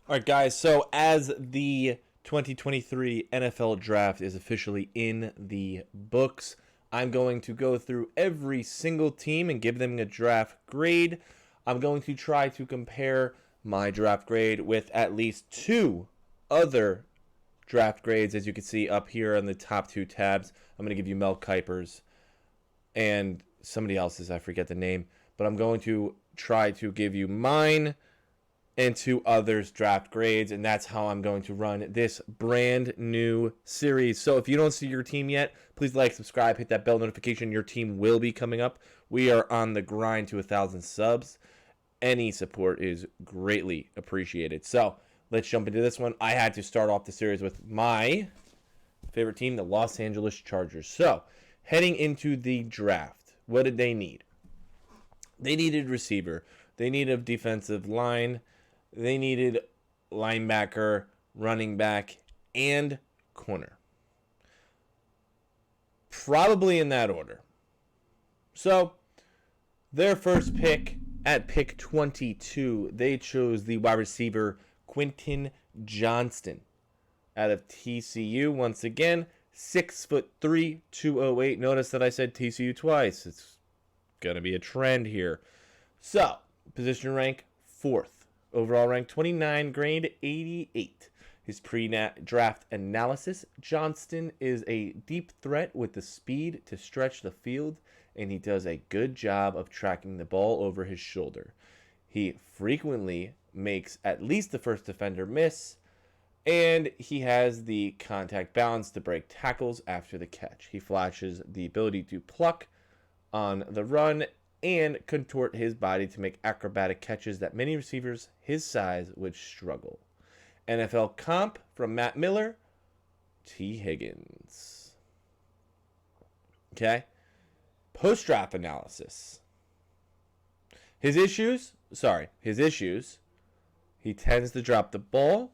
All right, guys. So as the 2023 NFL Draft is officially in the books, I'm going to go through every single team and give them a draft grade. I'm going to try to compare my draft grade with at least two other draft grades, as you can see up here on the top two tabs. I'm going to give you Mel Kiper's and somebody else's. I forget the name, but I'm going to try to give you mine and two others draft grades, and that's how I'm going to run this brand new series. So if you don't see your team yet, please like, subscribe, hit that bell notification. Your team will be coming up. We are on the grind to 1,000 subs. Any support is greatly appreciated. So let's jump into this one. I had to start off the series with my favorite team, the Los Angeles Chargers. So heading into the draft, what did they need? They needed receiver. They needed defensive line. They needed linebacker, running back, and corner. Probably in that order. So, their first pick at pick 22, they chose the wide receiver Quentin Johnston out of TCU. Once again, 6'3", 208. Notice that I said TCU twice. It's going to be a trend here. So, position rank, 4th. Overall rank 29, grade 88. His pre-draft analysis: Johnston is a deep threat with the speed to stretch the field, and he does a good job of tracking the ball over his shoulder. He frequently makes at least the first defender miss, and he has the contact balance to break tackles after the catch. He flashes the ability to pluck on the run and contort his body to make acrobatic catches that many receivers his size would struggle. NFL comp from Matt Miller, T. Higgins. Okay. Post-draft analysis. His issues. He tends to drop the ball.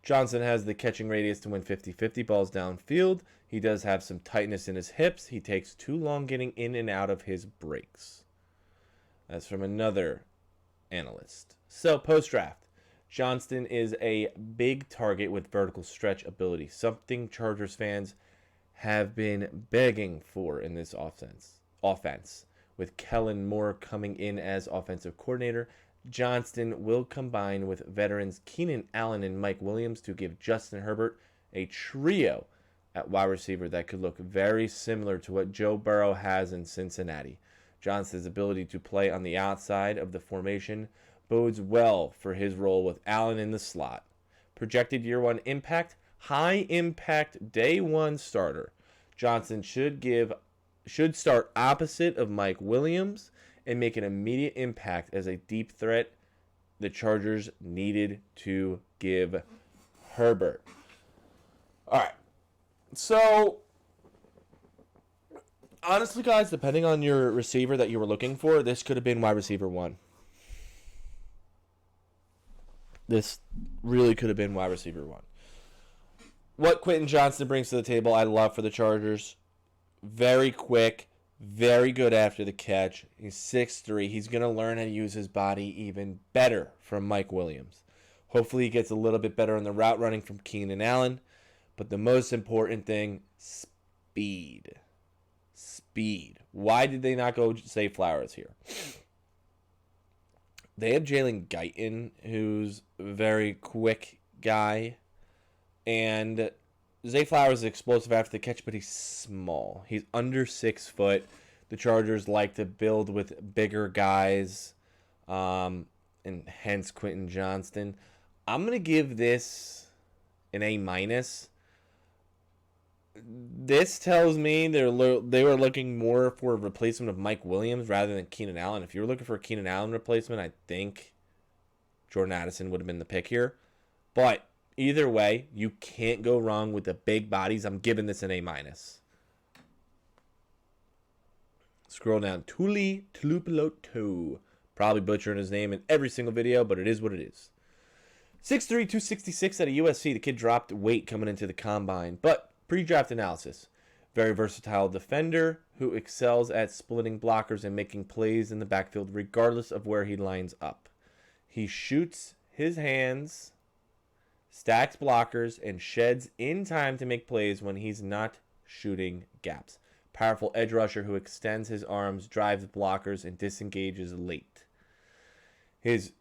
Johnson has the catching radius to win 50-50 balls downfield. He does have some tightness in his hips. He takes too long getting in and out of his breaks. That's from another analyst. So, post-draft, Johnston is a big target with vertical stretch ability, something Chargers fans have been begging for in this offense. With Kellen Moore coming in as offensive coordinator, Johnston will combine with veterans Keenan Allen and Mike Williams to give Justin Herbert a trio at wide receiver that could look very similar to what Joe Burrow has in Cincinnati. Johnston's ability to play on the outside of the formation bodes well for his role with Allen in the slot. Projected year one impact, high impact day one starter. Johnston should start opposite of Mike Williams and make an immediate impact as a deep threat the Chargers needed to give Herbert. All right. So, honestly, guys, depending on your receiver that you were looking for, this could have been wide receiver 1. This really could have been wide receiver 1. What Quentin Johnston brings to the table, I love for the Chargers. Very quick, very good after the catch. He's 6'3". He's going to learn how to use his body even better from Mike Williams. Hopefully, he gets a little bit better in the route running from Keenan Allen. But the most important thing, speed. Speed. Why did they not go Zay Flowers here? They have Jalen Guyton, who's a very quick guy. And Zay Flowers is explosive after the catch, but he's small. He's under 6 foot. The Chargers like to build with bigger guys, and hence Quentin Johnston. I'm going to give this an A-. This tells me they were looking more for a replacement of Mike Williams rather than Keenan Allen. If you were looking for a Keenan Allen replacement, I think Jordan Addison would have been the pick here. But either way, you can't go wrong with the big bodies. I'm giving this an A-. Scroll down. Tuli Tulupiloto. Probably butchering his name in every single video, but it is what it is. 6'3", 266 out of USC. The kid dropped weight coming into the combine. But pre-draft analysis. Very versatile defender who excels at splitting blockers and making plays in the backfield regardless of where he lines up. He shoots his hands, stacks blockers, and sheds in time to make plays when he's not shooting gaps. Powerful edge rusher who extends his arms, drives blockers, and disengages late. His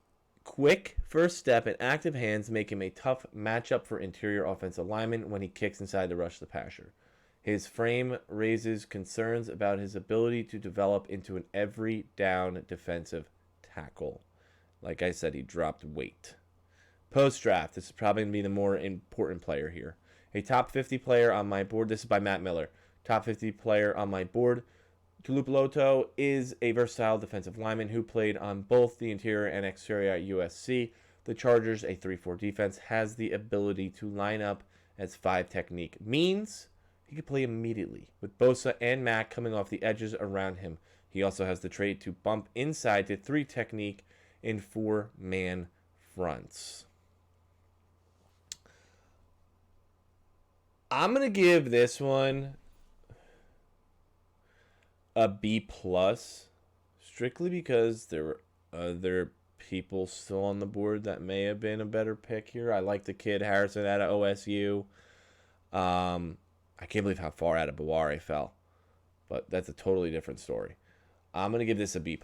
quick first step and active hands make him a tough matchup for interior offensive linemen when he kicks inside to rush the passer. His frame raises concerns about his ability to develop into an every down defensive tackle. Like I said, he dropped weight. Post-draft, this is probably going to be the more important player here. A top 50 player on my board. This is by Matt Miller. Top 50 player on my board. Tulupuloto is a versatile defensive lineman who played on both the interior and exterior at USC. The Chargers, a 3-4 defense, has the ability to line up as 5 technique. Means he could play immediately with Bosa and Mack coming off the edges around him. He also has the trait to bump inside to 3 technique in 4-man fronts. I'm going to give this one a B+, strictly because there were other people still on the board that may have been a better pick here. I like the kid Harrison out of OSU. I can't believe how far out of Bawari fell, but that's a totally different story. I'm going to give this a B+.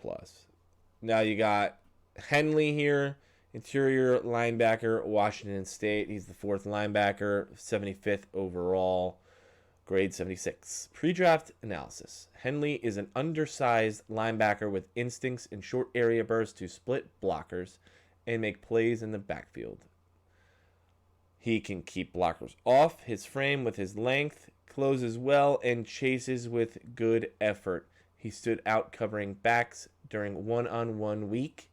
Now you got Henley here, interior linebacker, Washington State. He's the 4th linebacker, 75th overall, grade 76. Pre-draft analysis. Henley is an undersized linebacker with instincts in short area bursts to split blockers and make plays in the backfield. He can keep blockers off his frame with his length, closes well, and chases with good effort. He stood out covering backs during one-on-one week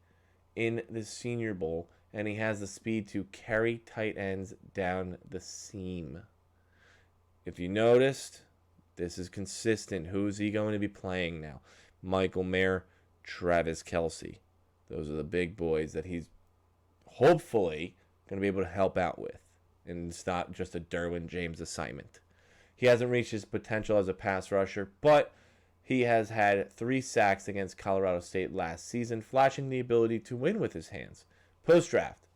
in the Senior Bowl, and he has the speed to carry tight ends down the seam. If you noticed, this is consistent. Who's he going to be playing now? Michael Mayer, Travis Kelce. Those are the big boys that he's hopefully going to be able to help out with. And it's not just a Derwin James assignment. He hasn't reached his potential as a pass rusher, but he has had 3 sacks against Colorado State last season, flashing the ability to win with his hands. Post-draft.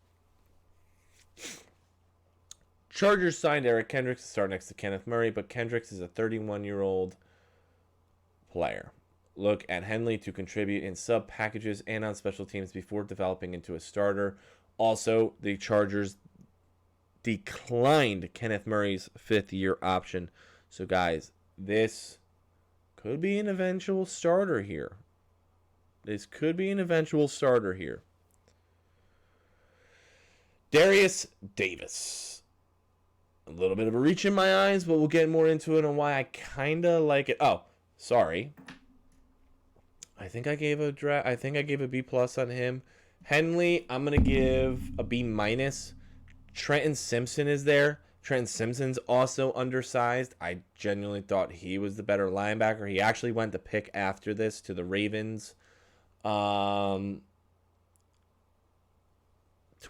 Chargers signed Eric Kendricks to start next to Kenneth Murray, but Kendricks is a 31-year-old player. Look at Henley to contribute in sub packages and on special teams before developing into a starter. Also, the Chargers declined Kenneth Murray's 5th-year option. So, guys, this could be an eventual starter here. Darius Davis. A little bit of a reach in my eyes, but we'll get more into it and why I kind of like it. Oh, sorry. I think I gave a B+ on him. Henley, I'm going to give a B-. Trenton Simpson is there. Trenton Simpson's also undersized. I genuinely thought he was the better linebacker. He actually went the pick after this to the Ravens. To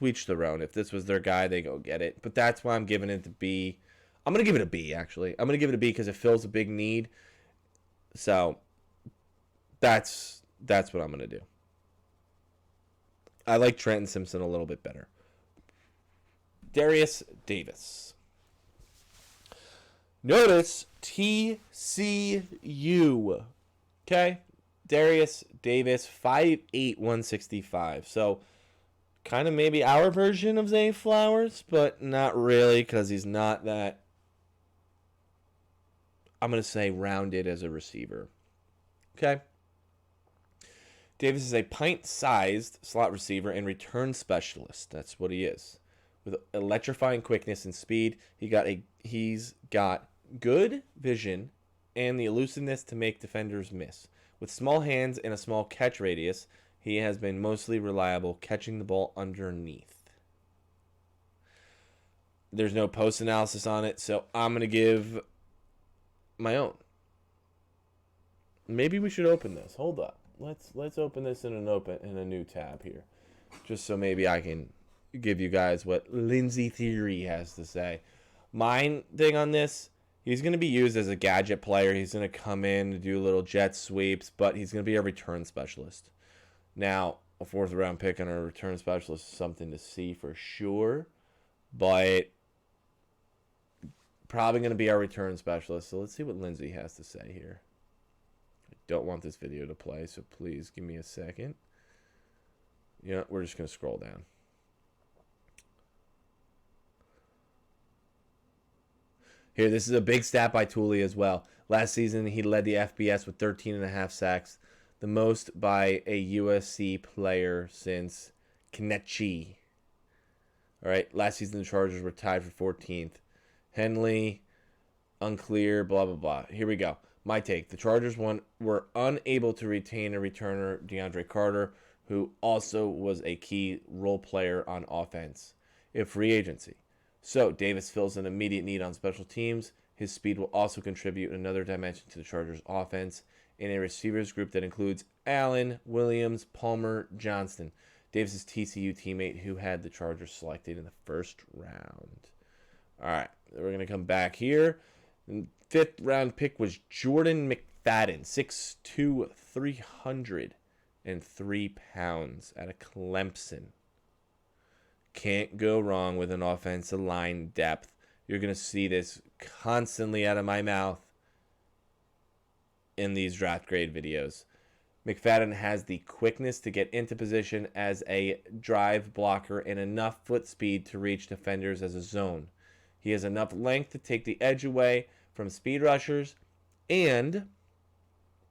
each their own. If this was their guy, they go get it. But that's why I'm giving it a B. I'm going to give it a B, actually. I'm going to give it a B because it fills a big need. So that's what I'm going to do. I like Trenton Simpson a little bit better. Darius Davis. Notice TCU. Okay? Darius Davis, 5'8", 165. So, kind of maybe our version of Zay Flowers, but not really because he's not that, I'm going to say, rounded as a receiver. Okay? Davis is a pint-sized slot receiver and return specialist. That's what he is. With electrifying quickness and speed, he's got good vision and the elusiveness to make defenders miss. With small hands and a small catch radius, he has been mostly reliable catching the ball underneath. There's no post analysis on it, so I'm going to give my own. Maybe we should open this. Hold up. Let's open this in a new tab here. Just so maybe I can give you guys what Lindsay Theory has to say. Mine thing on this, he's going to be used as a gadget player. He's going to come in to do little jet sweeps, but he's going to be a return specialist. Now, a 4th-round pick on our return specialist is something to see for sure. But probably going to be our return specialist. So let's see what Lindsay has to say here. I don't want this video to play, so please give me a second. Yeah, we're just going to scroll down. Here, this is a big stat by Tooley as well. Last season, he led the FBS with 13.5 sacks, the most by a USC player since Kenichi. All right, last season the Chargers were tied for 14th. Henley, unclear, blah, blah, blah. Here we go. My take. The Chargers were unable to retain a returner, DeAndre Carter, who also was a key role player on offense. If free agency. So, Davis fills an immediate need on special teams. His speed will also contribute another dimension to the Chargers' offense in a receivers group that includes Allen, Williams, Palmer, Johnston, Davis' TCU teammate who had the Chargers selected in the 1st round. All right, we're going to come back here. The 5th-round pick was Jordan McFadden, 6'2", 303 pounds out of Clemson. Can't go wrong with an offensive line depth. You're going to see this constantly out of my mouth in these draft grade videos. McFadden has the quickness to get into position as a drive blocker and enough foot speed to reach defenders as a zone. He has enough length to take the edge away from speed rushers, and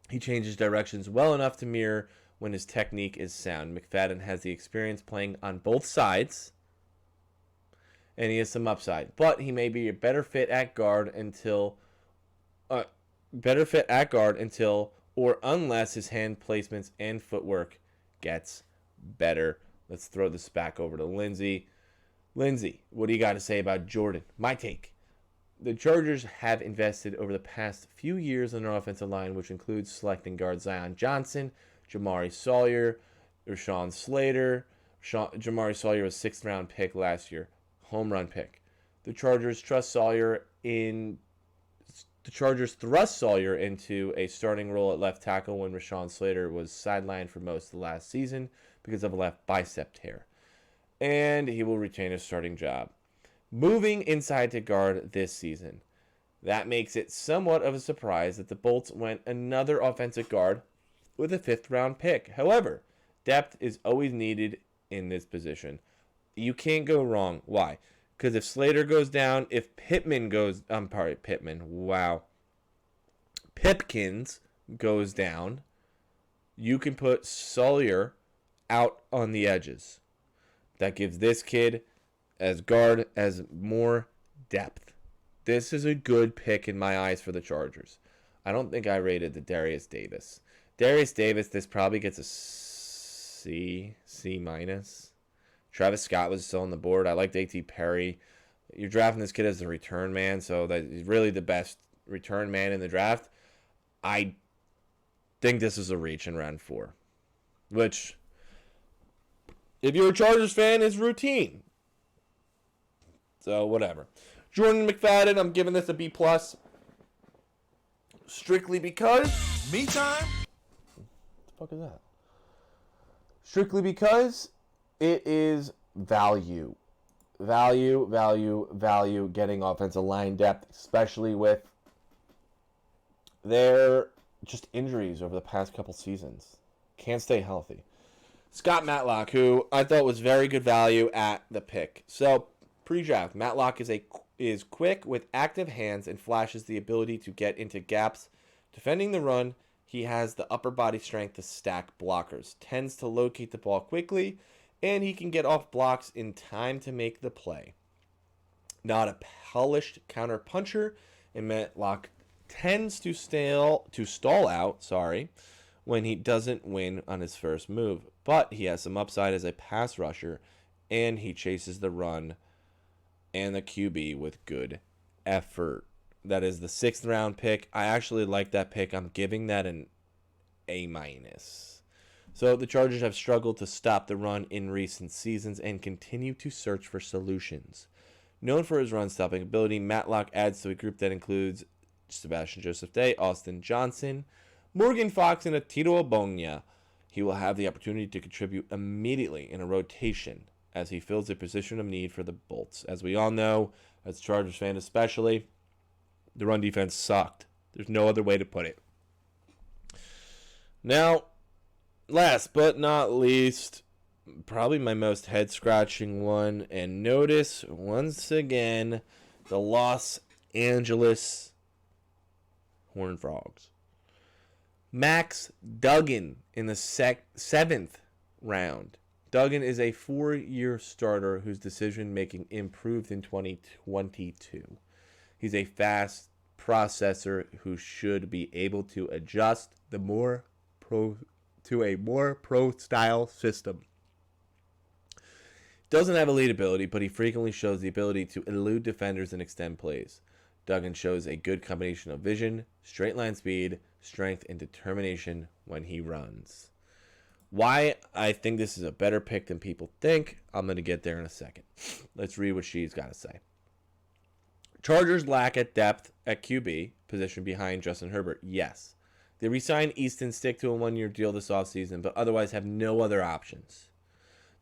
he changes directions well enough to mirror when his technique is sound. McFadden has the experience playing on both sides, and he has some upside. But he may be a better fit at guard until or unless his hand placements and footwork gets better. Let's throw this back over to Lindsay. Lindsay, what do you got to say about Jordan? My take. The Chargers have invested over the past few years in their offensive line, which includes selecting guard Zion Johnson, Jamari Sawyer, Rashawn Slater. Jamari Sawyer was a 6th-round pick last year. Home run pick. The Chargers thrust Sawyer into a starting role at left tackle when Rashawn Slater was sidelined for most of the last season because of a left bicep tear. And he will retain his starting job. Moving inside to guard this season. That makes it somewhat of a surprise that the Bolts went another offensive guard with a 5th-round pick. However, depth is always needed in this position. You can't go wrong. Why? Because if Slater goes down, if Pipkins goes down, you can put Sawyer out on the edges. That gives this kid as guard as more depth. This is a good pick in my eyes for the Chargers. I don't think I rated the Darius Davis. Darius Davis, this probably gets a C minus. Travis Scott was still on the board. I liked A.T. Perry. You're drafting this kid as a return man, so that he's really the best return man in the draft. I think this is a reach in round 4, which, if you're a Chargers fan, is routine. So, whatever. Jordan McFadden, I'm giving this a B+. Strictly because... Me time? What the fuck is that? Strictly because it is value. Value getting offensive line depth, especially with their just injuries over the past couple seasons. Can't stay healthy. Scott Matlock, who I thought was very good value at the pick. So, pre-draft, Matlock is quick with active hands and flashes the ability to get into gaps. Defending the run, he has the upper body strength to stack blockers, tends to locate the ball quickly, and he can get off blocks in time to make the play. Not a polished counter puncher, and Matlock tends to stall out, when he doesn't win on his first move. But he has some upside as a pass rusher, and he chases the run and the QB with good effort. That is the 6th-round pick. I actually like that pick. I'm giving that an A-. So the Chargers have struggled to stop the run in recent seasons and continue to search for solutions. Known for his run-stopping ability, Matlock adds to a group that includes Sebastian Joseph Day, Austin Johnson, Morgan Fox, and Atito Ogbonnia. He will have the opportunity to contribute immediately in a rotation as he fills a position of need for the Bolts. As we all know, as Chargers fan especially, the run defense sucked. There's no other way to put it. Now, last but not least, probably my most head-scratching one, and notice, once again, the Los Angeles Horned Frogs. Max Duggan in the 7th round. Duggan is a 4-year starter whose decision-making improved in 2022. He's a fast processor who should be able to adjust to a more pro-style system. Doesn't have elite ability, but he frequently shows the ability to elude defenders and extend plays. Duggan shows a good combination of vision, straight line speed, strength, and determination when he runs. Why I think this is a better pick than people think, I'm going to get there in a second. Let's read what she's got to say. Chargers lack at depth at QB, position behind Justin Herbert. Yes. They re-signed Easton Stick to a 1-year deal this offseason, but otherwise have no other options.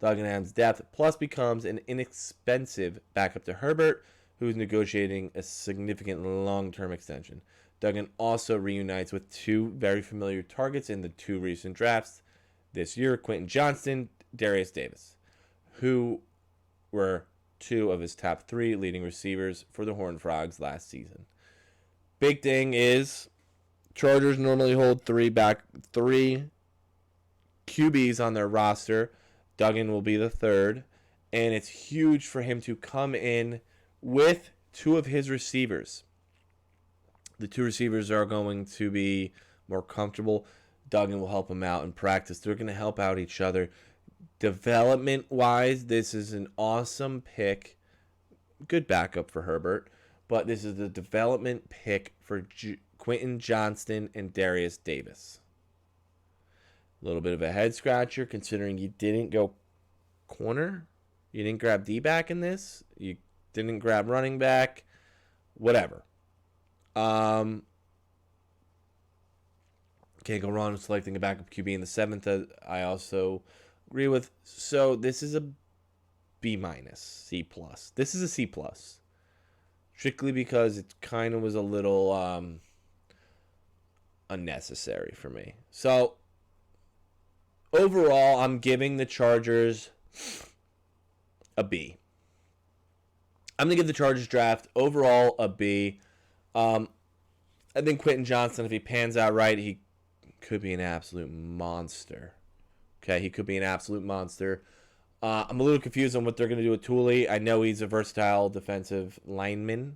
Duggan adds depth, plus becomes an inexpensive backup to Herbert, who is negotiating a significant long-term extension. Duggan also reunites with two very familiar targets in the 2 recent drafts this year, Quentin Johnston, Darius Davis, who were 2 of his top 3 leading receivers for the Horned Frogs last season. Big thing is, Chargers normally hold 3 QBs on their roster. Duggan will be the 3rd, and it's huge for him to come in with 2 of his receivers. The 2 receivers are going to be more comfortable. Duggan will help him out in practice. They're going to help out each other. Development-wise, this is an awesome pick. Good backup for Herbert, but this is the development pick for Quentin Johnston and Darius Davis. A little bit of a head-scratcher considering you didn't go corner. You didn't grab D-back in this. You didn't grab running back. Whatever. Can't go wrong with selecting a backup QB in the 7th. I also agree with. So this is a B-, C+. This is a C+. Strictly because it kind of was a little unnecessary for me. So overall, I'm giving the Chargers a B. I'm going to give the Chargers draft overall a B. I think Quentin Johnston, if he pans out right, he could be an absolute monster. Okay, he could be an absolute monster. I'm a little confused on what they're going to do with Tooley. I know he's a versatile defensive lineman,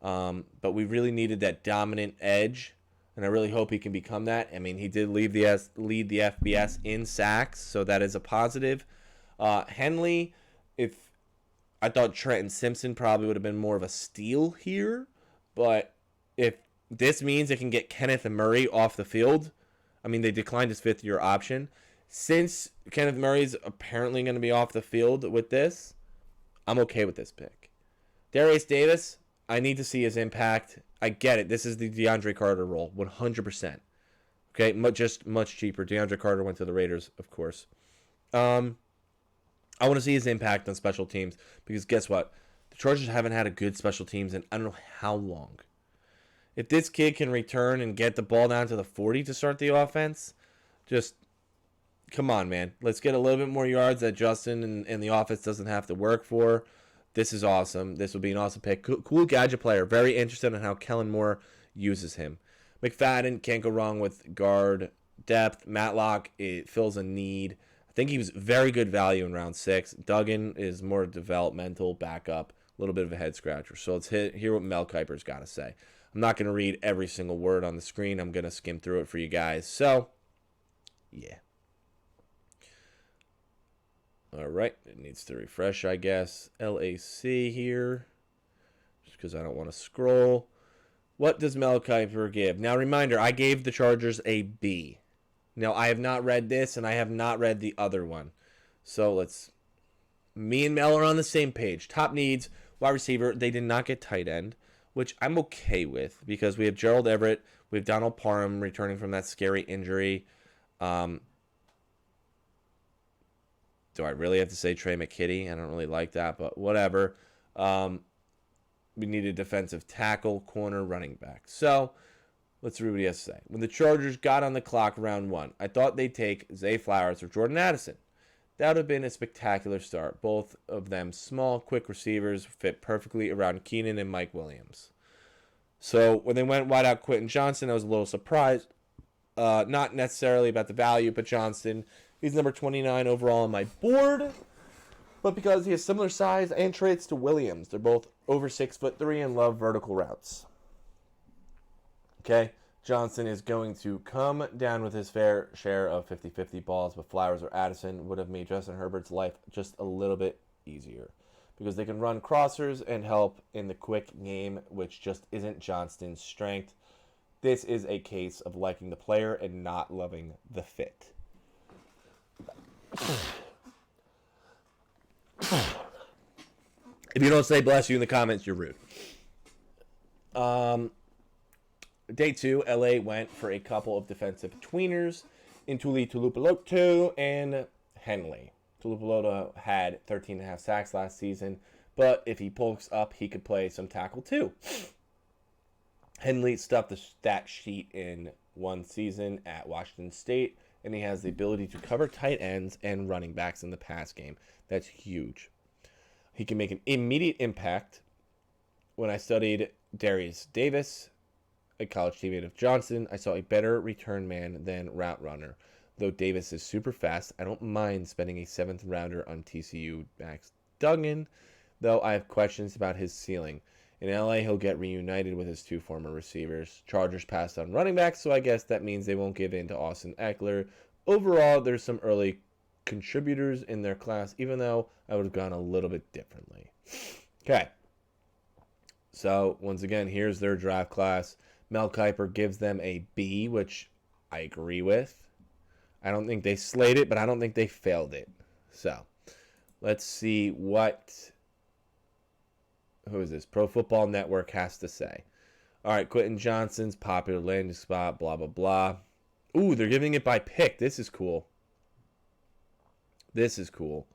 but we really needed that dominant edge, and I really hope he can become that. I mean, he did lead the FBS in sacks, so that is a positive. Henley, I thought Trenton Simpson probably would have been more of a steal here, but if this means they can get Kenneth Murray off the field, I mean, they declined his 5th-year option. Since Kenneth Murray's apparently going to be off the field with this, I'm okay with this pick. Darius Davis, I need to see his impact. I get it. This is the DeAndre Carter role, 100%. Okay, just much cheaper. DeAndre Carter went to the Raiders, of course. I want to see his impact on special teams because guess what? The Chargers haven't had a good special teams in I don't know how long. If this kid can return and get the ball down to the 40 to start the offense, just come on, man. Let's get a little bit more yards that Justin and the offense doesn't have to work for. This is awesome. This would be an awesome pick. Cool gadget player. Very interested in how Kellen Moore uses him. McFadden, can't go wrong with guard depth. Matlock, it fills a need. I think he was very good value in round 6. Duggan is more developmental backup. A little bit of a head scratcher. So let's hear what Mel Kiper's got to say. I'm not going to read every single word on the screen. I'm going to skim through it for you guys. So, yeah. All right. It needs to refresh, I guess. LAC here. Just because I don't want to scroll. What does Mel Kiper give? Now, reminder, I gave the Chargers a B. Now, I have not read this, and I have not read the other one. So, me and Mel are on the same page. Top needs, wide receiver. They did not get tight end, which I'm okay with because we have Gerald Everett. We have Donald Parham returning from that scary injury. Do I really have to say Trey McKitty? I don't really like that, but whatever. We need a defensive tackle, corner, running back. So let's read what he has to say. When the Chargers got on the clock round 1, I thought they'd take Zay Flowers or Jordan Addison. That would have been a spectacular start. Both of them small, quick receivers fit perfectly around Keenan and Mike Williams. So when they went wide out Quentin Johnson, I was a little surprised. Not necessarily about the value, but Johnston, he's number 29 overall on my board. But because he has similar size and traits to Williams, they're both over 6'3" and love vertical routes. Okay, Johnson is going to come down with his fair share of 50-50 balls, but Flowers or Addison would have made Justin Herbert's life just a little bit easier because they can run crossers and help in the quick game, which just isn't Johnston's strength. This is a case of liking the player and not loving the fit. If you don't say bless you in the comments, you're rude. Day 2, LA went for a couple of defensive tweeners in Tuli Tuipulotu and Henley. Tuipulotu had 13.5 sacks last season, but if he pulls up, he could play some tackle too. Henley stuffed the stat sheet in one season at Washington State, and he has the ability to cover tight ends and running backs in the pass game. That's huge. He can make an immediate impact. When I studied Darius Davis, a college teammate of Johnson, I saw a better return man than route runner. Though Davis is super fast, I don't mind spending a 7th rounder on TCU Max Duggan, though I have questions about his ceiling. In LA, he'll get reunited with his 2 former receivers. Chargers passed on running backs, so I guess that means they won't give in to Austin Eckler. Overall, there's some early contributors in their class, even though I would have gone a little bit differently. Okay. So, once again, here's their draft class. Mel Kiper gives them a B, which I agree with. I don't think they slayed it, but I don't think they failed it. So, let's see what... Who is this? Pro Football Network has to say. All right, Quentin Johnson's popular landing spot, blah, blah, blah. Ooh, they're giving it by pick. This is cool. This is cool.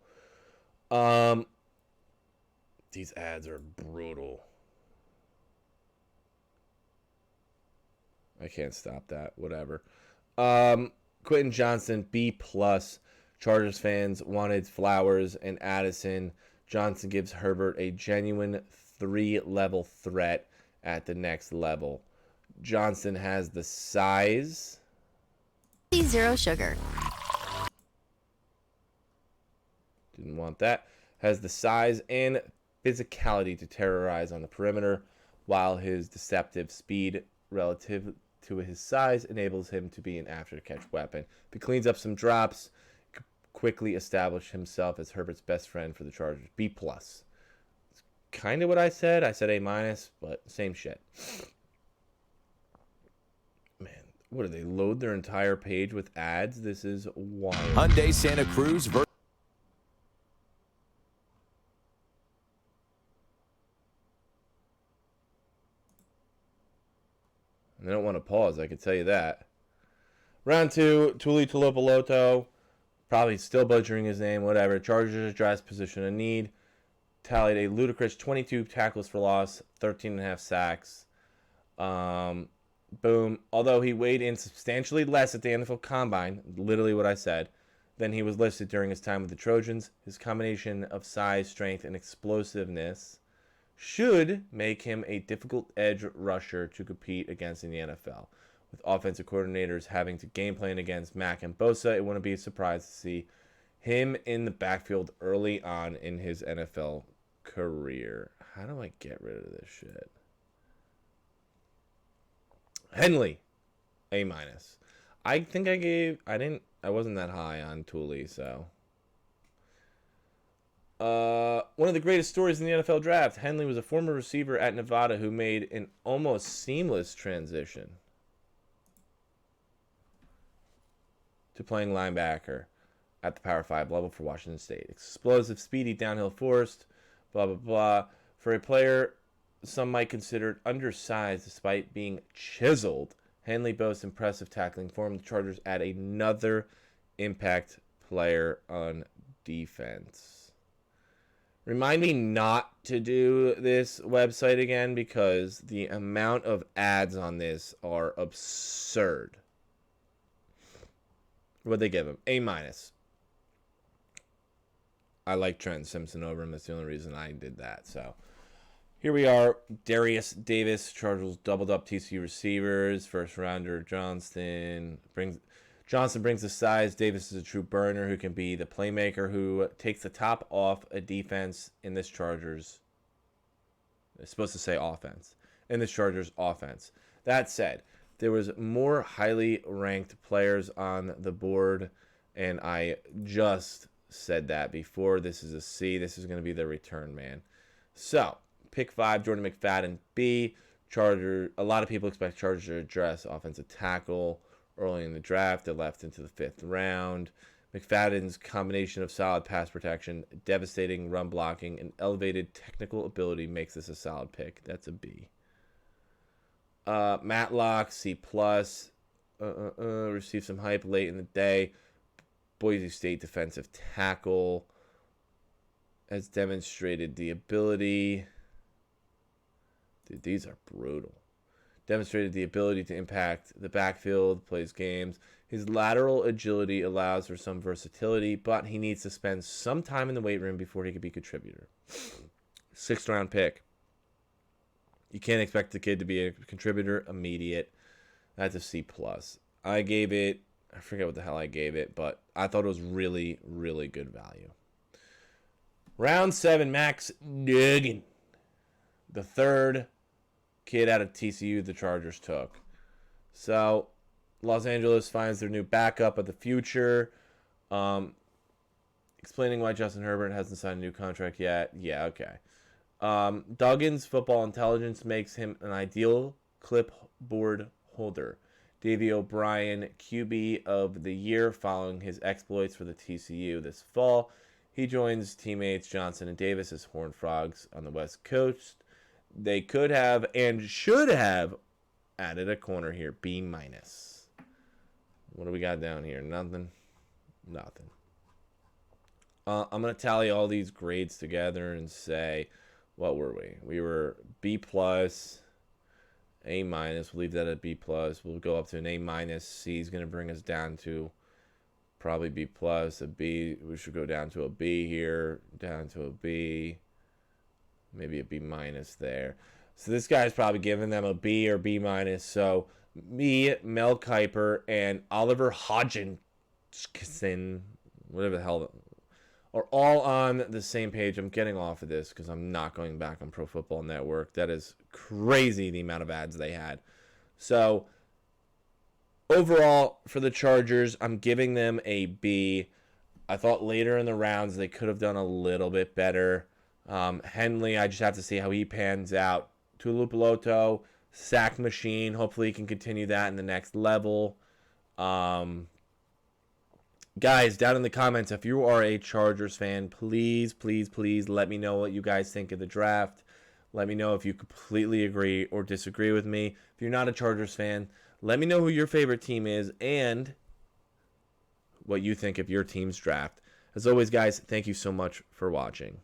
These ads are brutal. I can't stop that. Whatever. Quentin Johnson, B+. Chargers fans wanted Flowers and Addison. Johnson gives Herbert a genuine 3-level threat at the next level. Johnson has the size. Zero sugar. Didn't want that. Has the size and physicality to terrorize on the perimeter, while his deceptive speed relative to his size enables him to be an after-catch weapon. If he cleans up some drops, quickly establish himself as Herbert's best friend for the Chargers. B+. It's kind of what I said. I said A-, but same shit. Man, what do they load their entire page with ads? This is wild. Hyundai Santa Cruz. And they don't want to pause, I can tell you that. Round 2, Tuli Tuipulotu. Probably still butchering his name, whatever. Chargers address position of need. Tallied a ludicrous 22 tackles for loss, 13.5 sacks. Boom. Although he weighed in substantially less at the NFL Combine, literally what I said, than he was listed during his time with the Trojans, his combination of size, strength, and explosiveness should make him a difficult edge rusher to compete against in the NFL. With offensive coordinators having to game plan against Mack and Bosa, it wouldn't be a surprise to see him in the backfield early on in his NFL career. How do I get rid of this shit? Henley, A-. I think I wasn't that high on Tuli, so. One of the greatest stories in the NFL draft. Henley was a former receiver at Nevada who made an almost seamless transition to playing linebacker at the Power 5 level for Washington State. Explosive, speedy, downhill force, blah, blah, blah. For a player some might consider undersized despite being chiseled, Henley boasts impressive tackling form. The Chargers add another impact player on defense. Remind me not to do this website again because the amount of ads on this are absurd. What'd they give him? A-. I like Trent Simpson over him. That's the only reason I did that. So here we are. Darius Davis, Chargers doubled up TCU receivers. First rounder Johnson brings the size. Davis is a true burner who can be the playmaker who takes the top off a defense in this Chargers. It's supposed to say offense. In this Chargers offense. That said, there was more highly ranked players on the board, and I just said that before. This is a C. This is going to be the return man. So, pick 5, Jordan McFadden, B. A lot of people expect Chargers to address offensive tackle early in the draft. They left into the 5th round. McFadden's combination of solid pass protection, devastating run blocking, and elevated technical ability makes this a solid pick. That's a B. Matlock, C+. Received some hype late in the day. Boise State defensive tackle has demonstrated the ability. Dude, these are brutal. Demonstrated the ability to impact the backfield, plays games. His lateral agility allows for some versatility, but he needs to spend some time in the weight room before he could be a contributor. 6th round pick. You can't expect the kid to be a contributor immediate. That's a C+. I gave it, I forget what the hell I gave it, but I thought it was really, really good value. Round 7, Max Duggan. The 3rd kid out of TCU the Chargers took. So, Los Angeles finds their new backup of the future. Explaining why Justin Herbert hasn't signed a new contract yet. Yeah, okay. Duggan's football intelligence makes him an ideal clipboard holder. Davey O'Brien, QB of the year, following his exploits for the TCU this fall. He joins teammates Johnson and Davis as Horned Frogs on the West Coast. They could have and should have added a corner here, B-. What do we got down here? Nothing. I'm going to tally all these grades together and say, what were we? We were B+, A-. We'll leave that at B+. We'll go up to an A-. C is going to bring us down to probably B+, a B. We should go down to a B here, down to a B, maybe a B- there. So this guy's probably giving them a B or B-. So me, Mel Kiper, and Oliver Hodgkinson, whatever the hell, are all on the same page. I'm getting off of this because I'm not going back on Pro Football Network. That is crazy, the amount of ads they had. So overall, for the Chargers, I'm giving them a B. I thought later in the rounds they could have done a little bit better. Henley, I just have to see how he pans out. Tulupeloto, sack machine. Hopefully he can continue that in the next level. Guys, down in the comments, if you are a Chargers fan, please, please, please let me know what you guys think of the draft. Let me know if you completely agree or disagree with me. If you're not a Chargers fan, let me know who your favorite team is and what you think of your team's draft. As always, guys, thank you so much for watching.